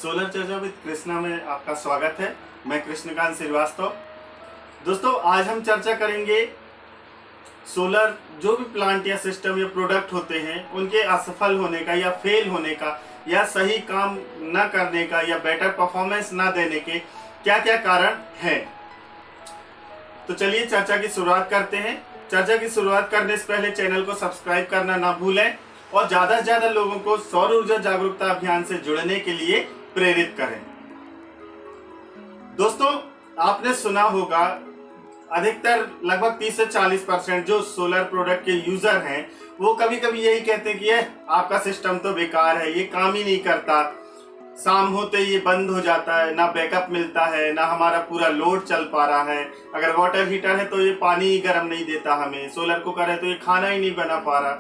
Solar चर्चा with Krishna में आपका स्वागत है। मैं कृष्णकांत श्रीवास्तव। दोस्तों, आज हम चर्चा करेंगे सोलर जो भी प्लांट या सिस्टम या प्रोडक्ट होते हैं उनके असफल होने का या फेल होने का या सही काम न करने का या बेटर परफॉर्मेंस ना देने के क्या क्या कारण हैं। तो चलिए चर्चा की शुरुआत करते हैं। चर्चा की शुरुआत करने से पहले चैनल को सब्सक्राइब करना ना भूलें और ज्यादा से ज्यादा लोगों को सौर ऊर्जा जागरूकता अभियान से जुड़ने के लिए प्रेरित करें। दोस्तों, आपने सुना होगा अधिकतर लगभग 30 से 40% जो सोलर प्रोडक्ट के यूजर हैं वो कभी कभी यही कहते हैं कि आपका सिस्टम तो बेकार है, ये काम ही नहीं करता, शाम होते ही ये बंद हो जाता है, ना बैकअप मिलता है, ना हमारा पूरा लोड चल पा रहा है। अगर वाटर हीटर है तो ये पानी ही गर्म नहीं देता हमें, सोलर कुकर है तो ये खाना ही नहीं बना पा रहा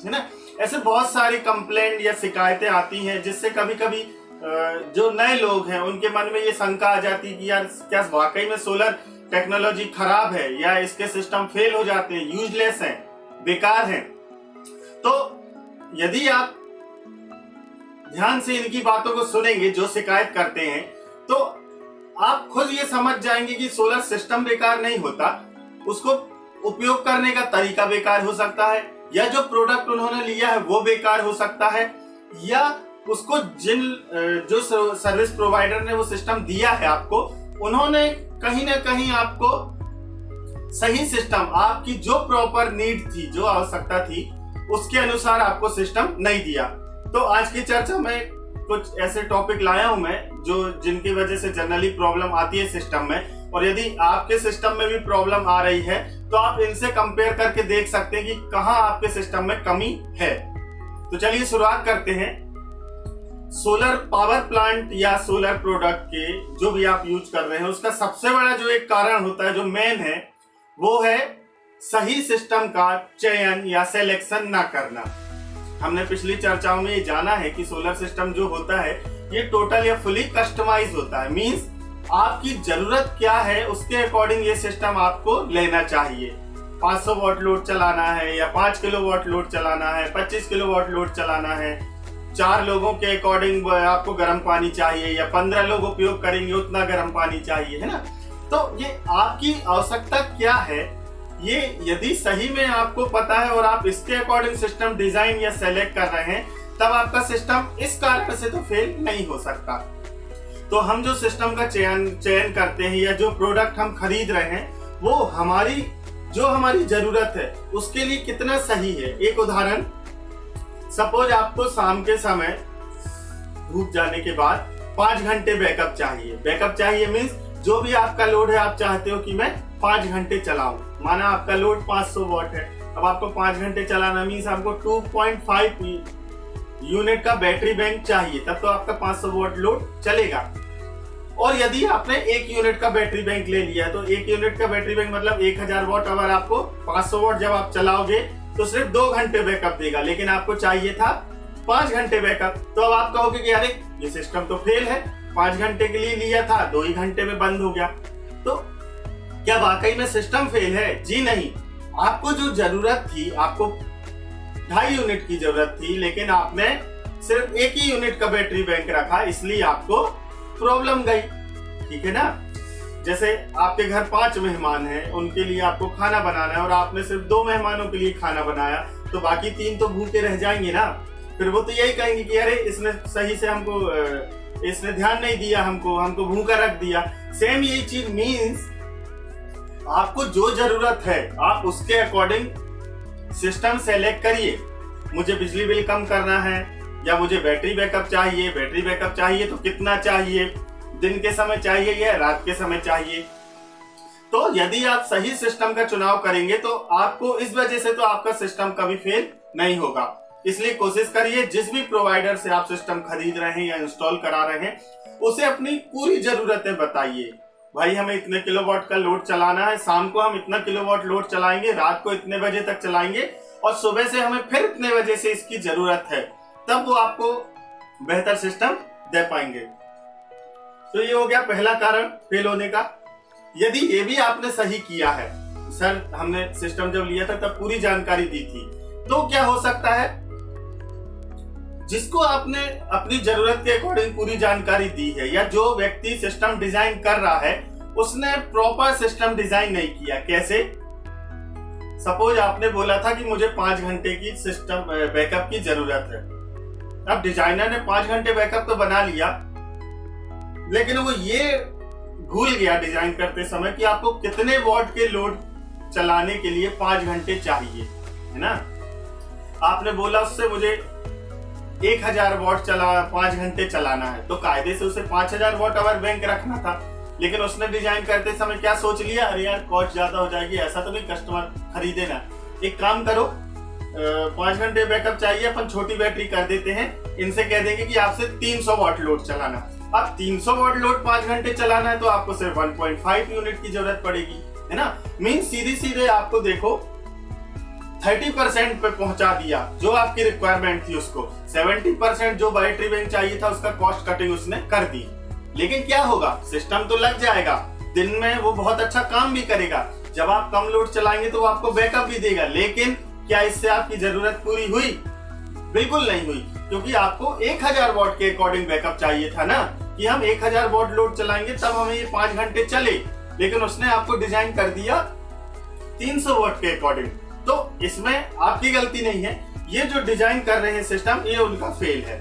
है ना। ऐसे बहुत सारी कंप्लेंट या शिकायतें आती हैं जिससे कभी कभी जो नए लोग हैं उनके मन में ये शंका आ जाती है कि यार क्या वाकई में सोलर टेक्नोलॉजी खराब है या इसके सिस्टम फेल हो जाते हैं, यूजलेस हैं, बेकार हैं। तो यदि आप ध्यान से इनकी बातों को सुनेंगे जो शिकायत करते हैं तो आप खुद ये समझ जाएंगे कि सोलर सिस्टम बेकार नहीं होता, उसको उपयोग करने का तरीका बेकार हो सकता है, या जो प्रोडक्ट उन्होंने लिया है वो बेकार हो सकता है, या उसको जो सर्विस प्रोवाइडर ने वो सिस्टम दिया है आपको, उन्होंने कहीं ना कहीं आपको सही सिस्टम, आपकी जो प्रॉपर नीड थी, जो आवश्यकता थी, उसके अनुसार आपको सिस्टम नहीं दिया। तो आज की चर्चा में कुछ ऐसे टॉपिक लाया हूं मैं जिनकी वजह से जनरली प्रॉब्लम आती है सिस्टम में, और यदि आपके सिस्टम में भी प्रॉब्लम आ रही है तो आप इनसे कंपेयर करके देख सकते हैं कि कहां आपके सिस्टम में कमी है। तो चलिए शुरुआत करते हैं। सोलर पावर प्लांट या सोलर प्रोडक्ट के जो भी आप यूज कर रहे हैं उसका सबसे बड़ा जो एक कारण होता है, जो मेन है, वो है सही सिस्टम का चयन या सिलेक्शन ना करना। हमने पिछली चर्चाओं में ये जाना है कि सोलर सिस्टम जो होता है ये टोटल या फुली कस्टमाइज होता है। मींस आपकी जरूरत क्या है उसके अकॉर्डिंग ये सिस्टम आपको लेना चाहिए। 500 वॉट लोड चलाना है या 5 किलोवाट लोड चलाना है, 25 किलोवाट लोड चलाना है, 4 लोगों के अकॉर्डिंग आपको गर्म पानी चाहिए या 15 लोग उपयोग करेंगे उतना गर्म पानी चाहिए, है ना। तो ये आपकी आवश्यकता क्या है, ये यदि सही में आपको पता है और आप इसके अकॉर्डिंग सिस्टम डिजाइन या सेलेक्ट कर रहे हैं तब आपका सिस्टम इस कारण से तो फेल नहीं हो सकता। तो हम जो सिस्टम का चयन करते हैं या जो प्रोडक्ट हम खरीद रहे हैं वो हमारी जरूरत है उसके लिए कितना सही है। एक उदाहरण, सपोज आपको शाम के समय धूप जाने के बाद 5 घंटे बैकअप चाहिए मीन्स जो भी आपका लोड है आप चाहते हो कि मैं 5 घंटे चलाऊं। माना आपका लोड 500 वॉट है, अब आपको 5 घंटे चलाना मीन्स आपको 2.5 यूनिट का बैटरी बैंक चाहिए, तब तो आपका 500 वॉट लोड चलेगा। और यदि आपने 1 यूनिट का बैटरी बैंक ले लिया है तो 1 यूनिट का बैटरी बैंक मतलब 1000 वॉट, अगर आपको 500 वॉट जब आप चलाओगे तो सिर्फ 2 घंटे बैकअप देगा, लेकिन आपको चाहिए था 5 घंटे बैकअप। तो अब आप कहोगे कि अरे ये सिस्टम तो फेल है, 5 घंटे के लिए लिया था 2 ही घंटे में बंद हो गया। तो क्या वाकई में सिस्टम फेल है? जी नहीं। आपको जो जरूरत थी, आपको 2.5 यूनिट की जरूरत थी, लेकिन आपने सिर्फ 1 ही यूनिट का बैटरी बैंक रखा, इसलिए आपको प्रॉब्लम गई। ठीक है ना। जैसे आपके घर 5 मेहमान हैं, उनके लिए आपको खाना बनाना है और आपने सिर्फ 2 मेहमानों के लिए खाना बनाया, तो बाकी 3 तो भूखे रह जाएंगे ना। फिर वो तो यही कहेंगे कि अरे इसने सही से इसने ध्यान नहीं दिया, हमको भूखा रख दिया। सेम यही चीज मीन्स आपको जो जरूरत है आप उसके अकॉर्डिंग सिस्टम सेलेक्ट करिए। मुझे बिजली बिल कम करना है या मुझे बैटरी बैकअप चाहिए तो कितना चाहिए, दिन के समय चाहिए या रात के समय चाहिए। तो यदि आप सही सिस्टम का चुनाव करेंगे तो आपको इस वजह से तो आपका सिस्टम कभी फेल नहीं होगा। इसलिए कोशिश करिए जिस भी प्रोवाइडर से आप सिस्टम खरीद रहे हैं या इंस्टॉल करा रहे हैं उसे अपनी पूरी जरूरतें बताइए। भाई हमें इतने किलोवाट का लोड चलाना है, शाम को हम इतना किलोवाट लोड चलाएंगे, रात को इतने बजे तक चलाएंगे और सुबह से हमें फिर इतने बजे से इसकी जरूरत है, तब वो आपको बेहतर सिस्टम दे पाएंगे। तो ये हो गया पहला कारण फेल होने का। यदि ये भी आपने सही किया है, सर हमने सिस्टम जब लिया था तब पूरी जानकारी दी थी, तो क्या हो सकता है, जिसको आपने अपनी जरूरत के अकॉर्डिंग पूरी जानकारी दी है, या जो व्यक्ति सिस्टम डिजाइन कर रहा है उसने प्रॉपर सिस्टम डिजाइन नहीं किया। कैसे? सपोज आपने बोला था कि मुझे 5 घंटे की सिस्टम बैकअप की जरूरत है। अब डिजाइनर ने 5 घंटे बैकअप तो बना लिया, लेकिन वो ये भूल गया डिजाइन करते समय कि आपको कितने वॉट के लोड चलाने के लिए 5 घंटे चाहिए, है ना। आपने बोला उससे मुझे 1000 वॉट 5 घंटे चलाना है, तो कायदे से उसे 5000 वॉट आवर बैंक रखना था। लेकिन उसने डिजाइन करते समय क्या सोच लिया, अरे यार कॉस्ट ज्यादा हो जाएगी, ऐसा तो नहीं कस्टमर खरीदे ना। एक काम करो, 5 घंटे बैकअप चाहिए, अपन छोटी बैटरी कर देते हैं, इनसे कह देंगे कि आपसे 300 वॉट लोड चलाना। अब 300 वॉट लोड 5 घंटे चलाना है तो आपको सिर्फ 1.5 यूनिट की जरूरत पड़ेगी, है ना। मीन सीधे सीधे आपको देखो 30% पे पहुंचा दिया जो आपकी रिक्वायरमेंट थी उसको। 70% जो बैटरी बैंक चाहिए था उसका कॉस्ट कटिंग उसने कर दी। लेकिन क्या होगा, सिस्टम तो लग जाएगा, दिन में वो बहुत अच्छा काम भी करेगा। जब आप कम लोड चलाएंगे तो वो आपको बैकअप भी देगा, लेकिन क्या इससे आपकी जरूरत पूरी हुई? बिल्कुल नहीं हुई, क्योंकि आपको 1000 वॉट के अकॉर्डिंग बैकअप चाहिए था ना, कि हम 1000 वॉट लोड चलाएंगे तब हमें ये 5 घंटे चले। लेकिन उसने आपको डिजाइन कर दिया 300 वॉट के अकॉर्डिंग। तो इसमें आपकी गलती नहीं है, ये जो डिजाइन कर रहे हैं सिस्टम, ये उनका फेल है।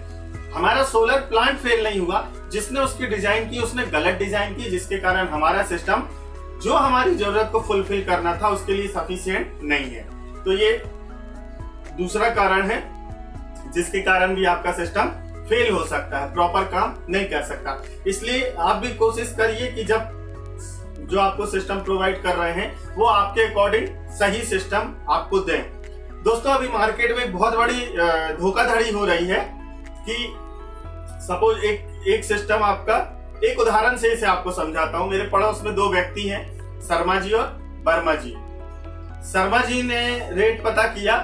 हमारा सोलर प्लांट फेल नहीं हुआ, जिसने उसकी डिजाइन की उसने गलत डिजाइन की, जिसके कारण हमारा सिस्टम जो हमारी जरूरत को फुलफिल करना था उसके लिए सफिशिएंट नहीं है। तो ये दूसरा कारण है जिसके कारण भी आपका सिस्टम फेल हो सकता है, प्रॉपर काम नहीं कर सकता। इसलिए आप भी कोशिश करिए कि जब जो आपको सिस्टम प्रोवाइड कर रहे हैं वो आपके अकॉर्डिंग सही सिस्टम आपको दें। दोस्तों, अभी मार्केट में बहुत बड़ी धोखाधड़ी हो रही है कि सपोज एक सिस्टम आपका, एक उदाहरण से इसे आपको समझाता हूं। मेरे पड़ोस में 2 व्यक्ति हैं, शर्मा जी और वर्मा जी। शर्मा जी ने रेट पता किया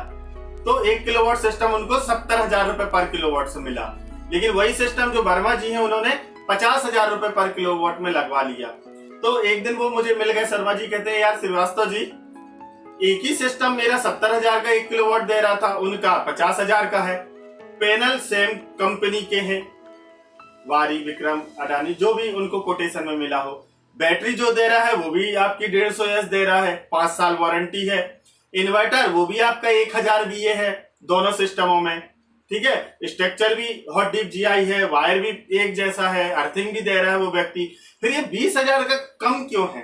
तो 1 किलोवाट सिस्टम उनको 70,000 रुपए पर किलोवाट से मिला। लेकिन वही सिस्टम जो वर्मा जी हैं उन्होंने 50,000 रुपए पर किलोवाट में लगवा लिया। तो एक दिन वो मुझे मिल गए, शर्मा जी कहते हैं, यार श्रीवास्तव जी, एक ही सिस्टम मेरा 70,000 का 1 किलोवाट दे रहा था, उनका 50,000 का है। पैनल सेम कंपनी के हैं, वारी, विक्रम, अडानी, जो भी उनको कोटेशन में मिला हो। बैटरी जो दे रहा है वो भी आपकी 150 एच दे रहा है, 5 साल वारंटी है। इन्वर्टर वो भी आपका 1000 VA है दोनों सिस्टमों में, ठीक है। स्ट्रक्चर भी हॉट डिप GI है, वायर भी एक जैसा है, अर्थिंग भी दे रहा है वो व्यक्ति। फिर ये 20,000 का कम क्यों है?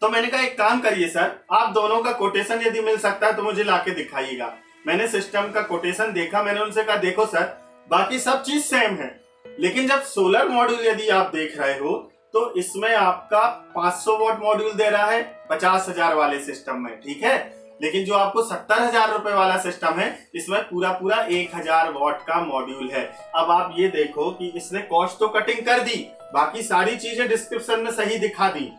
तो मैंने कहा एक काम करिए सर, आप दोनों का कोटेशन यदि मिल सकता है तो मुझे लाके दिखाइएगा। मैंने सिस्टम का कोटेशन देखा, मैंने उनसे कहा देखो सर, बाकी सब चीज सेम है, लेकिन जब सोलर मॉड्यूल यदि आप देख रहे हो तो इसमें आपका 500 वॉट मॉड्यूल दे रहा है 50,000 वाले सिस्टम में, ठीक है। लेकिन जो आपको 70,000 रुपए वाला सिस्टम है इसमें पूरा 1000 वॉट का मॉड्यूल है। अब आप ये देखो कि इसने कॉस्ट तो कटिंग कर दी, बाकी सारी चीजें डिस्क्रिप्शन में सही दिखा दी,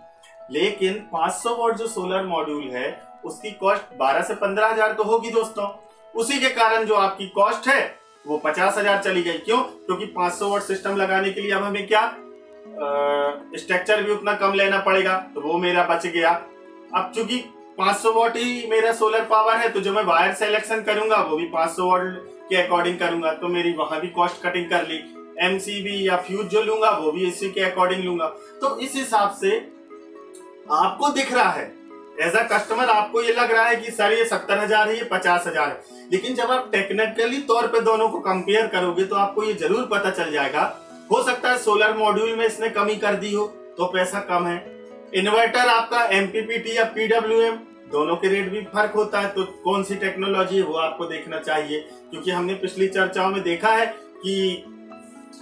लेकिन 500 वॉट जो सोलर मॉड्यूल है उसकी कॉस्ट 12 से 15,000 तो होगी दोस्तों। उसी के कारण जो आपकी कॉस्ट है वो 50,000 चली गई। क्यों? क्योंकि 500 वॉट सिस्टम लगाने के लिए अब हमें क्या स्ट्रक्चर भी उतना कम लेना पड़ेगा, तो वो मेरा बच गया। अब चूंकि 500 वॉट ही मेरा सोलर पावर है, तो जो मैं वायर सिलेक्शन करूंगा वो भी 500 वॉट के अकॉर्डिंग करूंगा, तो मेरी वहां भी कॉस्ट कटिंग कर ली। MCB या फ्यूज जो लूंगा वो भी इसी के अकॉर्डिंग लूंगा। तो इस हिसाब से आपको दिख रहा है, एज अ कस्टमर आपको ये लग रहा है कि सर ये 70,000 है, ये 50,000 है, लेकिन जब आप टेक्निकली तौर पे दोनों को कंपेयर करोगे तो आपको ये जरूर पता चल जाएगा। हो सकता है सोलर मॉड्यूल में इसने कमी कर दी हो तो पैसा कम है। इन्वर्टर आपका MPPT या PWM, दोनों के रेट भी फर्क होता है, तो कौन सी टेक्नोलॉजी है वो आपको देखना चाहिए। क्योंकि हमने पिछली चर्चाओं में देखा है कि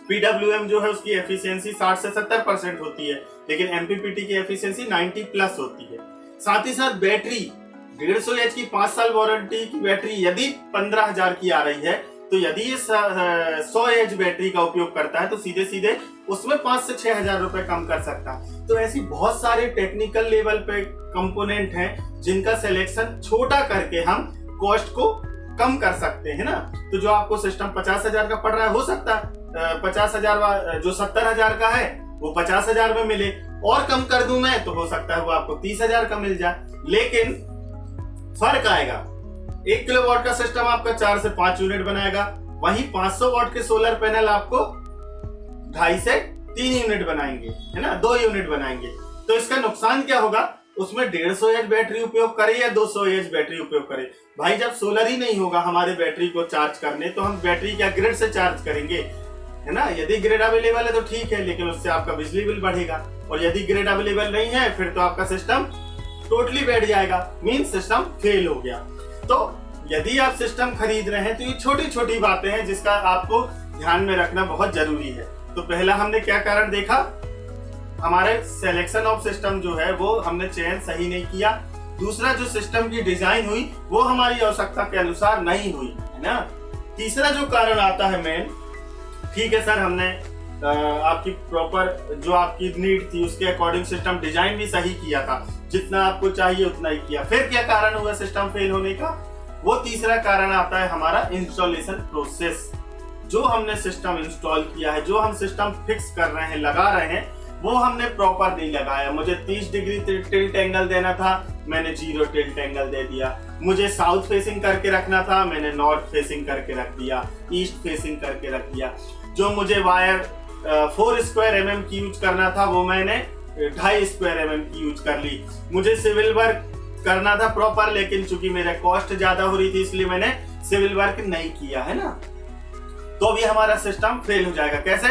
PWM जो है उसकी एफिशिएंसी 60 से 70% होती है, लेकिन MPPT की एफिशिएंसी 90+ होती है। साथ ही साथ बैटरी 150 एच की 5 साल वारंटी की बैटरी यदि 15,000 की आ रही है, तो यदि ये 100 एच बैटरी का उपयोग करता है तो सीधे सीधे उसमें 5 से 6,000 रुपए कम कर सकता है। तो ऐसी बहुत सारे टेक्निकल लेवल पे कंपोनेंट हैं जिनका सिलेक्शन छोटा करके हम कॉस्ट को कम कर सकते हैं ना। तो जो आपको सिस्टम 50,000 का पड़ रहा है, हो सकता है 50,000 जो 70,000 का है वो 50,000 में मिले, और कम कर दूं मैं तो हो सकता है वो आपको 30,000 का मिल जाए, लेकिन फर्क आएगा। 1 किलोवाट का सिस्टम आपका 4 से 5 यूनिट बनाएगा, वहीं 500 वॉट के सोलर पैनल आपको 2.5 से 3 यूनिट बनाएंगे, है ना, 2 यूनिट बनाएंगे। तो इसका नुकसान क्या होगा, उसमें 150 एच बैटरी उपयोग करे या 200 एच बैटरी उपयोग करे। भाई जब सोलर ही नहीं होगा हमारे बैटरी को चार्ज करने, तो हम बैटरी क्या ग्रिड से चार्ज करेंगे, है ना। यदि ग्रिड अवेलेबल है तो ठीक है, लेकिन उससे आपका बिजली बिल बढ़ेगा, और यदि ग्रिड अवेलेबल नहीं है फिर तो आपका सिस्टम टोटली बैठ जाएगा, मीन सिस्टम फेल हो गया। तो यदि आप सिस्टम खरीद रहे हैं तो ये छोटी छोटी बातें हैं जिसका आपको ध्यान में रखना बहुत जरूरी है। तो पहला हमने क्या कारण देखा, हमारे सिलेक्शन ऑफ सिस्टम जो है वो हमने चयन सही नहीं किया। दूसरा, जो सिस्टम की डिजाइन हुई वो हमारी आवश्यकता के अनुसार नहीं हुई, है ना। तीसरा जो कारण आता है मेन, ठीक है सर हमने आपकी प्रॉपर जो आपकी नीड थी उसके अकॉर्डिंग सिस्टम डिजाइन भी सही किया था, जितना आपको चाहिए उतना ही किया, फिर क्या कारण हुआ सिस्टम फेल होने का, वो तीसरा कारण आता है हमारा इंस्टॉलेशन प्रोसेस। जो हमने सिस्टम इंस्टॉल किया है, जो हम सिस्टम फिक्स कर रहे हैं, लगा रहे हैं, वो हमने प्रॉपर नहीं लगाया। मुझे 30 डिग्री टिल्ट एंगल देना था, मैंने 0 टिल्ट एंगल दे दिया। मुझे साउथ फेसिंग करके रखना था, मैंने नॉर्थ फेसिंग करके रख दिया, ईस्ट फेसिंग करके रख दिया। जो मुझे वायर 4 स्क्वायर mm की यूज करना था वो मैंने 2.5 स्क्वायर mm की यूज कर ली। मुझे सिविल वर्क करना था प्रॉपर, लेकिन चूंकि मेरा कॉस्ट ज्यादा हो रही थी इसलिए मैंने सिविल वर्क नहीं किया, है ना। तो भी हमारा सिस्टम फेल हो जाएगा। कैसे,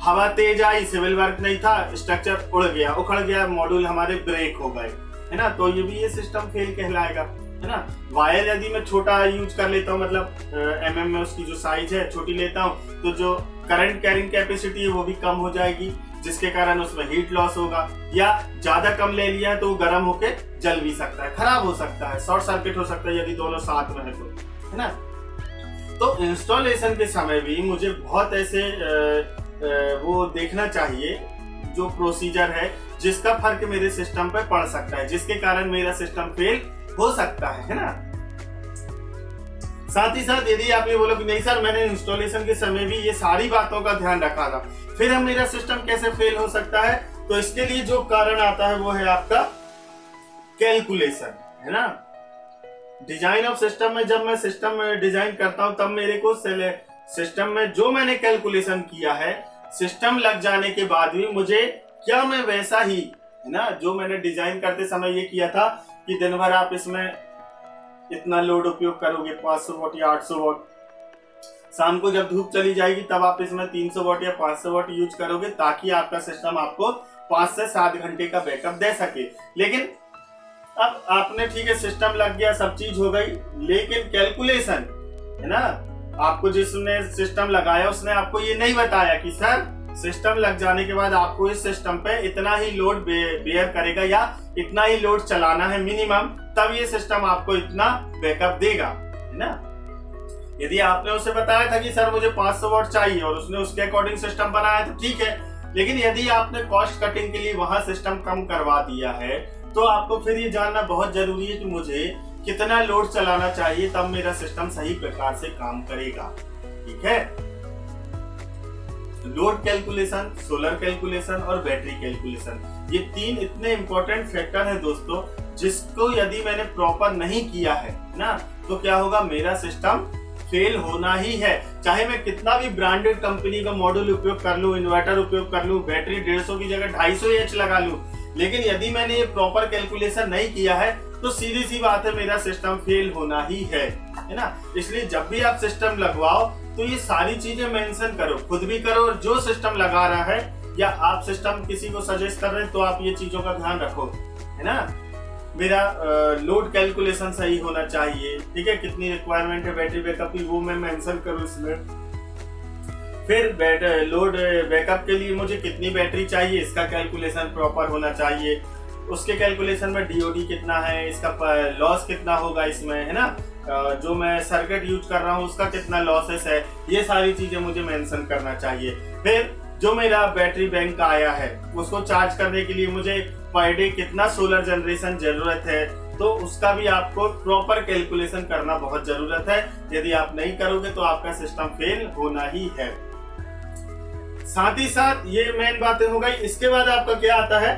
हवा तेज आई, सिविल वर्क नहीं था, स्ट्रक्चर उड़ गया, उखड़ गया, मॉड्यूल हमारे ब्रेक हो गए, है ना। तो ये सिस्टम फेल कहलाएगा, है ना। वायर यदि मैं छोटा यूज कर लेता हूँ, मतलब mm में उसकी जो साइज है छोटी लेता हूँ, तो जो करंट कैरिंग कैपेसिटी है वो भी कम हो जाएगी, जिसके कारण उसमें हीट लॉस होगा। या ज्यादा कम ले लिया है तो वो गर्म होके जल भी सकता है, खराब हो सकता है, शॉर्ट सर्किट हो सकता है यदि दोनों साथ में है तो, है ना। तो इंस्टॉलेशन के समय भी मुझे बहुत ऐसे वो देखना चाहिए जो प्रोसीजर है जिसका फर्क मेरे सिस्टम पे पड़ सकता है, जिसके कारण मेरा सिस्टम फेल हो सकता है ना। साथ ही साथ यदि आप ये बोलो कि नहीं सर मैंने इंस्टॉलेशन के समय भी ये सारी बातों का ध्यान रखा था, फिर हम मेरा सिस्टम कैसे फेल हो सकता है, तो इसके लिए जो कारण आता है वो है आपका कैलकुलेशन, है ना। डिजाइन ऑफ सिस्टम में जब मैं सिस्टम डिजाइन करता हूं तब मेरे को सिस्टम में जो मैंने कैलकुलेशन किया है, सिस्टम लग जाने के बाद भी मुझे क्या मैं वैसा ही, है ना, जो मैंने डिजाइन करते समय ये किया था कि दिन भर आप इसमें इतना लोड उपयोग करोगे 500 वॉट या 800 वॉट, शाम को जब धूप चली जाएगी तब आप इसमें 300 वॉट या 500 वॉट यूज करोगे, ताकि आपका सिस्टम आपको 5 से 7 घंटे का बैकअप दे सके। लेकिन अब आपने ठीक है सिस्टम लग गया, सब चीज हो गई, लेकिन कैलकुलेशन, है ना, आपको जिसने सिस्टम लगाया उसने आपको ये नहीं बताया कि सर सिस्टम लग जाने के बाद आपको इस सिस्टम पे इतना ही लोड बेयर करेगा या इतना ही लोड चलाना है मिनिमम, तब ये सिस्टम आपको इतना बैकअप देगा, है ना। यदि आपने उसे बताया था कि सर मुझे 500 वॉट चाहिए और उसने उसके अकॉर्डिंग सिस्टम बनाया तो ठीक है, लेकिन यदि आपने कॉस्ट कटिंग के लिए वहां सिस्टम कम करवा दिया है तो आपको फिर ये जानना बहुत जरूरी है कि मुझे कितना लोड चलाना चाहिए तब मेरा सिस्टम सही प्रकार से काम करेगा, ठीक है। लोड कैलकुलेशन, सोलर कैलकुलेशन और बैटरी कैलकुलेशन, ये 3 इतने इंपॉर्टेंट फैक्टर है दोस्तों, जिसको यदि मैंने प्रॉपर नहीं किया है ना, तो क्या होगा, मेरा सिस्टम फेल होना ही है। चाहे मैं कितना भी ब्रांडेड कंपनी का मॉड्यूल उपयोग कर लूं, इन्वर्टर उपयोग कर लूं, बैटरी 150 की जगह 250 एच लगा लूं, लेकिन यदि मैंने ये प्रॉपर कैलकुलेशन नहीं किया है तो सीधी सी बात है मेरा सिस्टम फेल होना ही है ना। इसलिए जब भी आप सिस्टम लगवाओ तो ये सारी चीजें मेंशन करो, खुद भी करो, और जो सिस्टम लगा रहा है या आप सिस्टम किसी को सजेस्ट कर रहे हैं तो आप ये चीजों का ध्यान रखो, है ना। मेरा लोड कैलकुलेशन सही होना चाहिए, ठीक है, कितनी रिक्वायरमेंट है बैटरी बैकअप की वो मैं मेंशन करूँ इसमें। फिर लोड बैकअप के लिए मुझे कितनी बैटरी चाहिए इसका कैलकुलेशन प्रॉपर होना चाहिए, उसके कैलकुलेशन में डीओडी कितना है, इसका लॉस कितना होगा इसमें, है ना, जो मैं सर्किट यूज कर रहा हूँ उसका कितना लॉसेस है, ये सारी चीजें मुझे मेंशन करना चाहिए। फिर जो मेरा बैटरी बैंक आया है उसको चार्ज करने के लिए मुझे पर डे कितना सोलर जनरेशन जरूरत है, तो उसका भी आपको प्रॉपर कैलकुलेशन करना बहुत जरूरत है। यदि आप नहीं करोगे तो आपका सिस्टम फेल होना ही है। साथ ही साथ ये मेन बातें हो गई। इसके बाद आपका क्या आता है,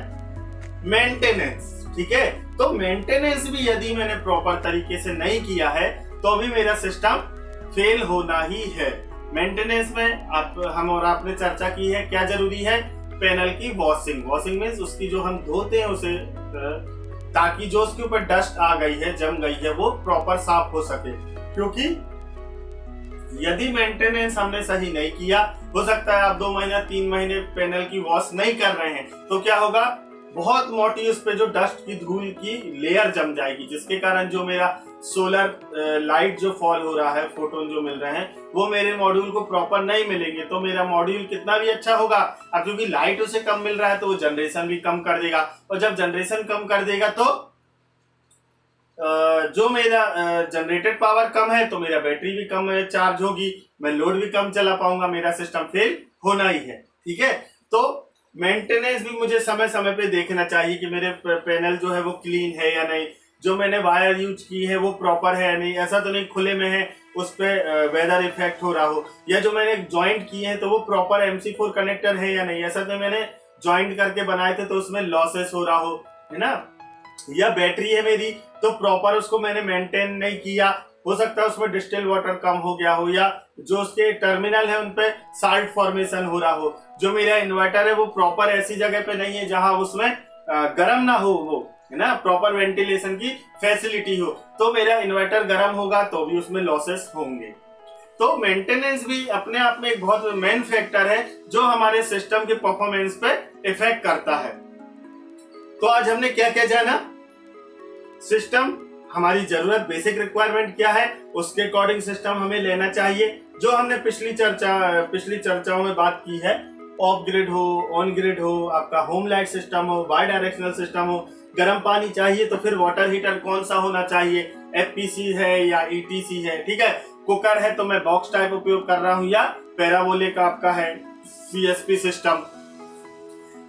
मेंटेनेंस, ठीक है। तो मेंटेनेंस भी यदि मैंने प्रॉपर तरीके से नहीं किया है तो भी मेरा सिस्टम फेल होना ही है। मेंटेनेंस में हम और आपने चर्चा की है क्या जरूरी है, पैनल की वॉशिंग। वॉशिंग मीन्स उसकी जो हम धोते हैं उसे, ताकि जो उसके ऊपर डस्ट आ गई है, जम गई है, वो प्रॉपर साफ हो सके। क्योंकि यदि मेंटेनेंस हमने सही नहीं किया, हो सकता है आप 2 महीना 3 महीने पैनल की वॉश नहीं कर रहे हैं, तो क्या होगा, बहुत मोटी उस पे जो डस्ट की धूल की लेयर जम जाएगी, जिसके कारण जो मेरा सोलर लाइट जो फॉल हो रहा है, फोटोन जो मिल रहे हैं, वो मेरे मॉड्यूल को प्रॉपर नहीं मिलेंगे। तो मेरा मॉड्यूल कितना भी अच्छा होगा, अब क्योंकि लाइट उसे कम मिल रहा है तो वो जनरेशन भी कम कर देगा, और जब जनरेशन कम कर देगा तो जो मेरा जनरेटेड पावर कम है तो मेरा बैटरी भी कम चार्ज होगी, मैं लोड भी कम चला पाऊंगा, मेरा सिस्टम फेल होना ही है। ठीक है, तो मेंटेनेंस भी मुझे समय समय पे देखना चाहिए कि मेरे पैनल जो है वो क्लीन है या नहीं, जो मैंने वायर यूज की है वो प्रॉपर है या नहीं, ऐसा तो नहीं खुले में है उस पर वेदर इफेक्ट हो रहा हो, या जो मैंने ज्वाइंट किए हैं तो वो प्रॉपर MC4 कनेक्टर है या नहीं, ऐसा तो मैंने ज्वाइंट करके बनाए थे तो उसमें लॉसेस हो रहा हो, है ना, या बैटरी है मेरी तो प्रॉपर उसको मैंने मेंटेन नहीं किया, हो सकता है उसमें डिस्टिल वाटर कम हो गया हो, या जो उसके टर्मिनल है उन पे साल्ट फॉर्मेशन हो रहा हो, जो मेरा इन्वर्टर है वो प्रॉपर ऐसी जगह पे नहीं है जहां उसमें गर्म ना हो, वो है ना, प्रॉपर वेंटिलेशन की फैसिलिटी हो, तो मेरा इन्वर्टर गर्म होगा तो भी उसमें लॉसेस होंगे। तो मेंटेनेंस भी अपने आप में एक बहुत मेन फैक्टर है जो हमारे सिस्टम के परफॉर्मेंस पे इफेक्ट करता है। तो आज हमने क्या क्या जाना, सिस्टम, हमारी जरूरत, बेसिक रिक्वायरमेंट क्या है, उसके अकॉर्डिंग सिस्टम हमें लेना चाहिए। जो हमने पिछली चर्चाओं में बात की है, ऑफ ग्रिड हो, ऑन ग्रिड हो, आपका होम लाइट सिस्टम हो, बाई डायरेक्शनल सिस्टम हो, गर्म पानी चाहिए तो फिर वाटर हीटर कौन सा होना चाहिए, FPC है या ETC है, ठीक है, कुकर है तो मैं बॉक्स टाइप उपयोग कर रहा हूँ या पैराबोलिक आपका है CSP सिस्टम।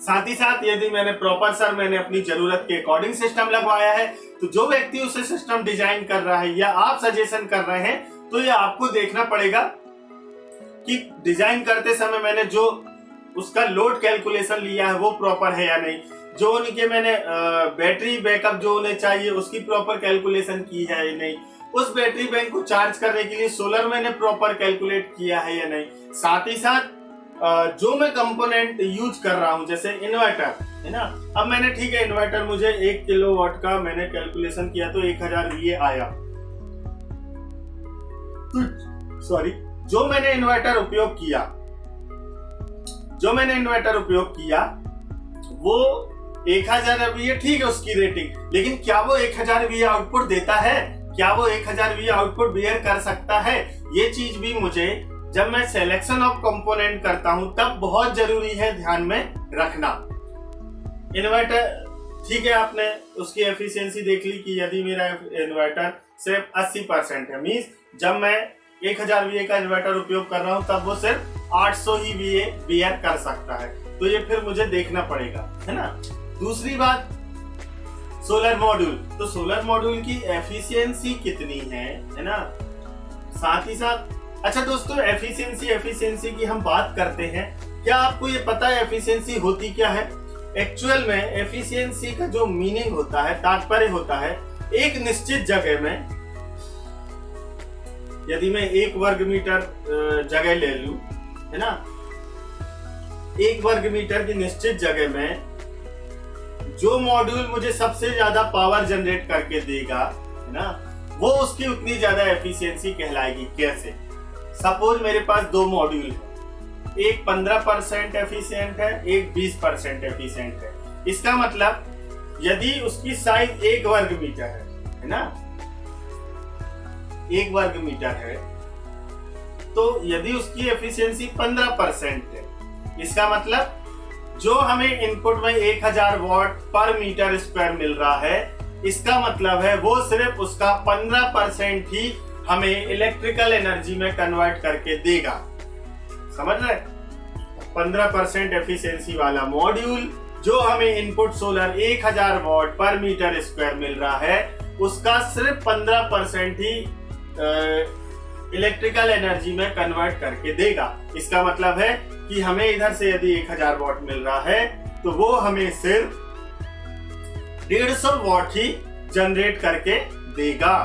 साथ ही साथ यदि मैंने अपनी जरूरत के अकॉर्डिंग सिस्टम लगवाया है, तो जो व्यक्ति उसे सिस्टम डिजाइन कर रहा है या आप सजेशन कर रहे हैं, तो ये आपको देखना पड़ेगा कि डिजाइन करते समय मैंने जो उसका लोड कैलकुलेशन लिया है वो प्रॉपर है या नहीं, जो उनके मैंने बैटरी बैकअप जो उन्हें चाहिए उसकी प्रॉपर कैलकुलेशन की है या नहीं, उस बैटरी बैंक को चार्ज करने के लिए सोलर मैंने प्रॉपर कैलकुलेट किया है या नहीं, साथ ही साथ जो मैं कंपोनेंट यूज कर रहा हूं, जैसे इन्वर्टर है ना, अब मैंने ठीक है इन्वर्टर मुझे 1 किलोवाट का मैंने कैलकुलेशन किया तो 1000 VA आया, तो सॉरी, जो मैंने इन्वर्टर उपयोग किया वो 1000 VA, ठीक है उसकी रेटिंग, लेकिन क्या वो 1000 VA आउटपुट देता है, क्या वो 1000 VA आउटपुट बियर कर सकता है, ये चीज भी मुझे जब मैं सिलेक्शन ऑफ कंपोनेंट करता हूं तब बहुत जरूरी है ध्यान में रखना। इन्वर्टर ठीक है, आपने उसकी एफिशिएंसी देख ली कि यदि मेरा इन्वर्टर सिर्फ 80% है, मींस जब मैं 1000 VA का इन्वर्टर उपयोग कर रहा हूं तब वो सिर्फ 800 ही VA बियर कर सकता है, तो ये फिर मुझे देखना पड़ेगा, है ना। दूसरी बात, सोलर मॉड्यूल, तो सोलर मॉड्यूल की एफिशिएंसी कितनी है ना, साथ ही साथ अच्छा दोस्तों, एफिशिएंसी की हम बात करते हैं, क्या आपको ये पता है एफिशिएंसी होती क्या है? एक्चुअल में एफिशिएंसी का जो मीनिंग होता है, तात्पर्य होता है, एक निश्चित जगह में यदि मैं 1 वर्ग मीटर जगह ले लूं, है ना, 1 वर्ग मीटर की निश्चित जगह में जो मॉड्यूल मुझे सबसे ज्यादा पावर जनरेट करके देगा, है ना, वो उसकी उतनी ज्यादा एफिशिएंसी कहलाएगी। कैसे? सपोज मेरे पास 2 मॉड्यूल है, एक 15% एफिशिएंट है, एक 20% एफिशिएंट है। इसका मतलब यदि उसकी साइज 1 वर्ग मीटर है ना, 1 वर्ग मीटर है, तो यदि उसकी एफिशिएंसी 15% है, इसका मतलब जो हमें इनपुट में 1000 वॉट पर मीटर स्क्वायर मिल रहा है, इसका मतलब है वो सिर्फ उसका 15% ही हमें इलेक्ट्रिकल एनर्जी में कन्वर्ट करके देगा। समझ रहे? 15% एफिशिएंसी वाला मॉड्यूल जो हमें इनपुट सोलर 1000 वॉट पर मीटर स्क्वायर मिल रहा है, उसका सिर्फ 15% ही इलेक्ट्रिकल एनर्जी में कन्वर्ट करके देगा। इसका मतलब है कि हमें इधर से यदि 1000 वॉट मिल रहा है तो वो हमें सिर्फ 150 वॉट ही जनरेट करके देगा।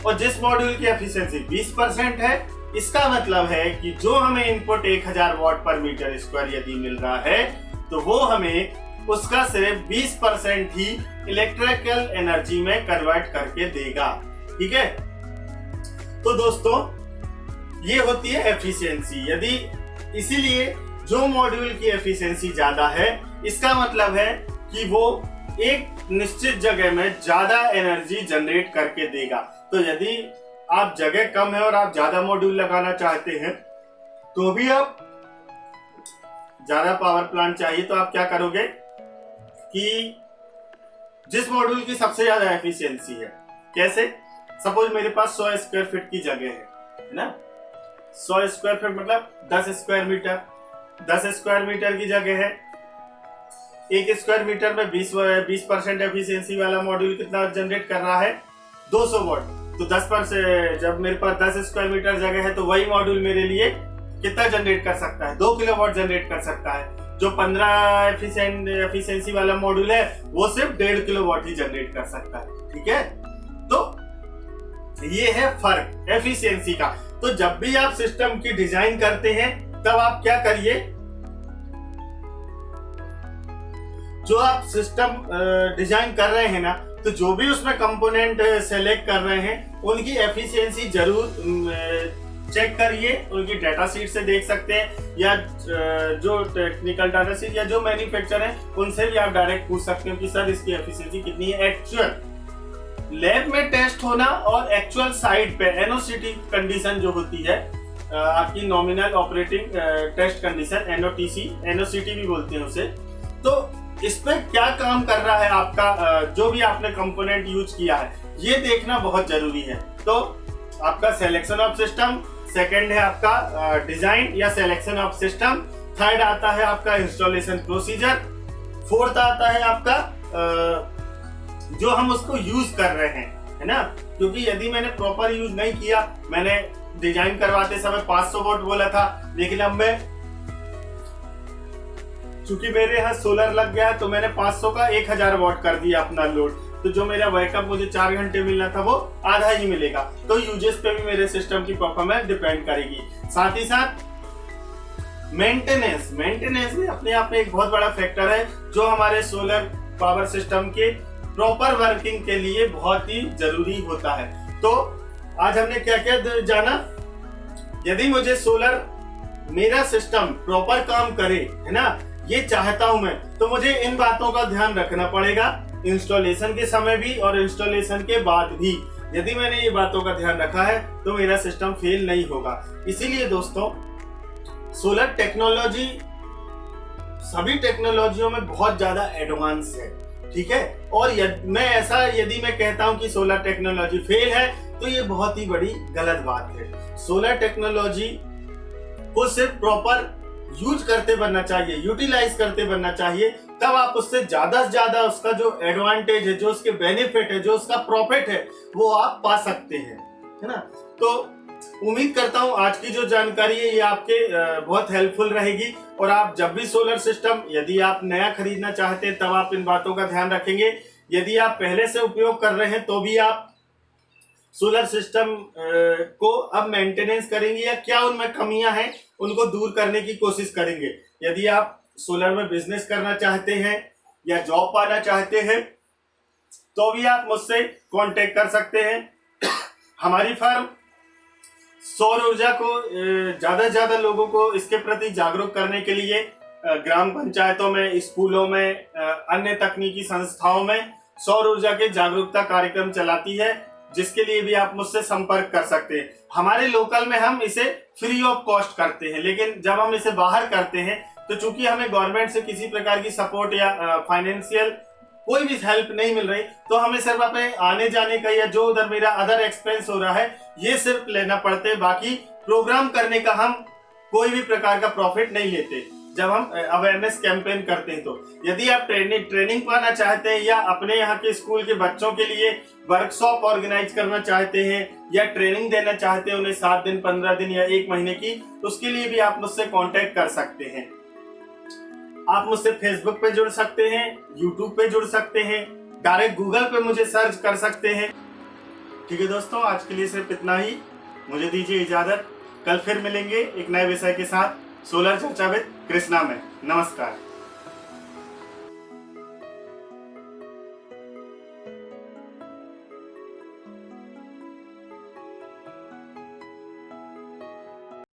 और जिस मॉड्यूल की एफिशिएंसी 20% है, इसका मतलब है कि जो हमें इनपुट 1000 वाट पर मीटर स्क्वायर यदि मिल रहा है तो वो हमें उसका सिर्फ 20% ही इलेक्ट्रिकल एनर्जी में कन्वर्ट करके देगा। ठीक है, तो दोस्तों ये होती है एफिशिएंसी। यदि इसीलिए जो मॉड्यूल की एफिशिएंसी ज्यादा है, इसका मतलब है कि वो एक निश्चित जगह में ज्यादा एनर्जी जनरेट करके देगा। तो यदि आप जगह कम है और आप ज्यादा मॉड्यूल लगाना चाहते हैं तो भी आप ज्यादा पावर प्लांट चाहिए, तो आप क्या करोगे कि जिस मॉड्यूल की सबसे ज्यादा एफिशिएंसी है, कैसे, सपोज मेरे पास 100 स्क्वायर फीट की जगह है ना, 100 स्क्वायर फीट मतलब 10 स्क्वायर मीटर, 10 स्क्वायर मीटर की जगह है। एक स्क्वायर मीटर में 20% एफिशिएंसी वाला मॉड्यूल कितना जनरेट कर रहा है, 200 वाट। तो 10%, जब मेरे पास 10 स्क्वायर मीटर जगह है तो वही मॉड्यूल मेरे लिए कितना जनरेट कर सकता है, 2 किलोवाट जनरेट कर सकता है। जो 15 एफिशिएंसी वाला मॉड्यूल है वो सिर्फ 1.5 किलोवाट ही जनरेट कर सकता है। ठीक है, तो ये है फर्क एफिशिएंसी का। तो जब भी आप सिस्टम की डिजाइन करते हैं तब आप क्या करिए, जो आप सिस्टम डिजाइन कर रहे हैं ना, तो जो भी उसमें कंपोनेंट सेलेक्ट कर रहे हैं उनकी एफिशिएंसी जरूर चेक करिए। उनकी डाटा शीट से देख सकते हैं, या जो टेक्निकल डाटा शीट या जो मैन्युफैक्चरर है उनसे भी आप डायरेक्ट पूछ सकते हो कि सर इसकी एफिशिएंसी कितनी है। एक्चुअल लैब में टेस्ट होना और एक्चुअल साइट पे एनओसीटी कंडीशन जो होती है, आपकी नॉमिनल ऑपरेटिंग टेस्ट कंडीशन, एनओसीटी भी बोलते हैं उसे, तो इस पे क्या काम कर रहा है आपका जो भी आपने कंपोनेंट यूज किया है, ये देखना बहुत जरूरी है। तो आपका सिलेक्शन ऑफ सिस्टम, सेकंड है आपका डिजाइन या सिलेक्शन ऑफ सिस्टम, थर्ड आता है आपका इंस्टॉलेशन प्रोसीजर, फोर्थ आता है आपका जो हम उसको यूज कर रहे हैं, है ना। क्योंकि यदि मैंने प्रॉपर यूज नहीं किया, मैंने डिजाइन करवाते समय 500 वोल्ट बोला था, लेकिन अब मैं चूंकि मेरे यहाँ सोलर लग गया है तो मैंने 500 का 1000 वॉट कर दिया अपना लोड, तो जो मेरा बैकअप मुझे 4 घंटे मिलना था वो आधा ही मिलेगा। तो यूजेस पे भी मेरे सिस्टम की परफॉर्मेंस डिपेंड करेगी। साथ ही साथ मेंटेनेंस भी अपने आप में एक बहुत बड़ा फैक्टर है जो हमारे सोलर पावर सिस्टम के प्रॉपर वर्किंग के लिए बहुत ही जरूरी होता है। तो आज हमने क्या क्या जाना, यदि मुझे सोलर मेरा सिस्टम प्रॉपर काम करे, है ना, ये चाहता हूं मैं, तो मुझे इन बातों का ध्यान रखना पड़ेगा इंस्टॉलेशन के समय भी और इंस्टॉलेशन के बाद भी। यदि मैंने ये बातों का ध्यान रखा है तो मेरा सिस्टम फेल नहीं होगा। इसीलिए दोस्तों सोलर टेक्नोलॉजी सभी टेक्नोलॉजियों में बहुत ज्यादा एडवांस है। ठीक है, और यदि मैं कहता हूं कि सोलर टेक्नोलॉजी फेल है तो ये बहुत ही बड़ी गलत बात है। सोलर टेक्नोलॉजी को सिर्फ प्रॉपर यूज करते बनना चाहिए, यूटिलाइज करते बनना चाहिए, तब आप उससे ज्यादा से ज्यादा उसका जो एडवांटेज है, जो उसके बेनिफिट है, जो उसका प्रॉफिट है, वो आप पा सकते हैं, है ना। तो उम्मीद करता हूं आज की जो जानकारी है ये आपके बहुत हेल्पफुल रहेगी। और आप जब भी सोलर सिस्टम यदि आप नया खरीदना चाहते हैं तब आप इन बातों का ध्यान रखेंगे। यदि आप पहले से उपयोग कर रहे हैं तो भी आप सोलर सिस्टम को अब मेंटेनेंस करेंगे या क्या उनमें कमियां हैं उनको दूर करने की कोशिश करेंगे। यदि आप सोलर में बिजनेस करना चाहते हैं या जॉब पाना चाहते हैं तो भी आप मुझसे कांटेक्ट कर सकते हैं। हमारी फर्म सौर ऊर्जा को ज्यादा से ज्यादा लोगों को इसके प्रति जागरूक करने के लिए ग्राम पंचायतों में, स्कूलों में, अन्य तकनीकी संस्थाओं में सौर ऊर्जा के जागरूकता कार्यक्रम चलाती है, जिसके लिए भी आप मुझसे संपर्क कर सकते हैं। हमारे लोकल में हम इसे फ्री ऑफ कॉस्ट करते हैं, लेकिन जब हम इसे बाहर करते हैं तो चूंकि हमें गवर्नमेंट से किसी प्रकार की सपोर्ट या फाइनेंशियल कोई भी हेल्प नहीं मिल रही, तो हमें सिर्फ अपने आने जाने का या जो उधर मेरा अदर एक्सपेंस हो रहा है ये सिर्फ लेना पड़ते हैं। बाकी प्रोग्राम करने का हम कोई भी प्रकार का प्रॉफिट नहीं लेते जब हम अवेयरनेस कैंपेन करते हैं। तो यदि आप ट्रेनिंग पाना चाहते हैं या अपने यहाँ के स्कूल के बच्चों के लिए वर्कशॉप ऑर्गेनाइज करना चाहते हैं या ट्रेनिंग देना चाहते हैं उन्हें 7 दिन, 15 दिन या 1 महीने की, उसके लिए भी आप मुझसे कांटेक्ट कर सकते हैं। आप मुझसे फेसबुक पे जुड़ सकते हैं, यूट्यूब पे जुड़ सकते हैं, डायरेक्ट गूगल पे मुझे सर्च कर सकते हैं। ठीक है दोस्तों, आज के लिए सिर्फ इतना ही। मुझे दीजिए इजाजत। कल फिर मिलेंगे एक नए विषय के साथ सोलर चर्चा विद कृष्णा में। नमस्कार।